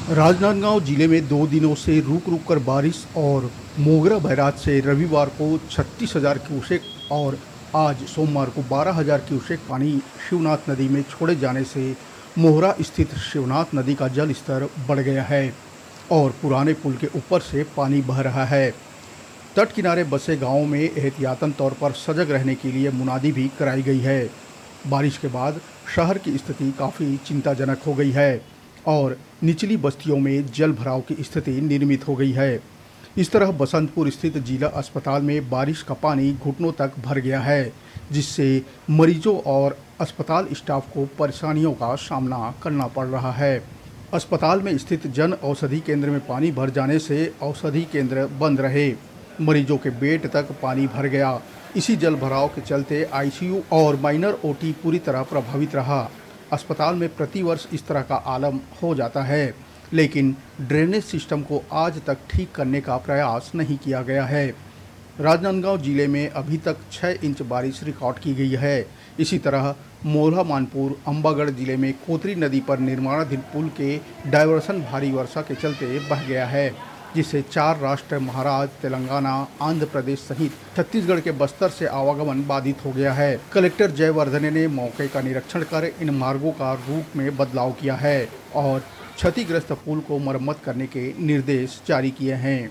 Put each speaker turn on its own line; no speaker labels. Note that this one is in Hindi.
राजनांदगांव जिले में 2 दिनों से रुक रुक कर बारिश और मोगरा बैराज से रविवार को 36,000 क्यूसेक और आज सोमवार को 12,000 क्यूसेक पानी शिवनाथ नदी में छोड़े जाने से मोहरा स्थित शिवनाथ नदी का जल स्तर बढ़ गया है और पुराने पुल के ऊपर से पानी बह रहा है। तट किनारे बसे गांवों में एहतियातन तौर पर सजग रहने के लिए मुनादी भी कराई गई है। बारिश के बाद शहर की स्थिति काफ़ी चिंताजनक हो गई है और निचली बस्तियों में जल भराव की स्थिति निर्मित हो गई है। इस तरह बसंतपुर स्थित जिला अस्पताल में बारिश का पानी घुटनों तक भर गया है, जिससे मरीजों और अस्पताल स्टाफ को परेशानियों का सामना करना पड़ रहा है। अस्पताल में स्थित जन औषधि केंद्र में पानी भर जाने से औषधि केंद्र बंद रहे, मरीजों के बेड तक पानी भर गया। इसी जल भराव के चलते आईसीयू और माइनर ओटी पूरी तरह प्रभावित रहा। अस्पताल में प्रतिवर्ष इस तरह का आलम हो जाता है, लेकिन ड्रेनेज सिस्टम को आज तक ठीक करने का प्रयास नहीं किया गया है। राजनांदगांव जिले में अभी तक 6 इंच बारिश रिकॉर्ड की गई है। इसी तरह मोरहा मानपुर अंबागढ़ जिले में कोतरी नदी पर निर्माणाधीन पुल के डायवर्सन भारी वर्षा के चलते बह गया है, जिससे 4 राष्ट्र महाराष्ट्र, तेलंगाना, आंध्र प्रदेश सहित छत्तीसगढ़ के बस्तर से आवागमन बाधित हो गया है। कलेक्टर जयवर्धने ने मौके का निरीक्षण कर इन मार्गों का रूट में बदलाव किया है और क्षतिग्रस्त पुल को मरम्मत करने के निर्देश जारी किए हैं।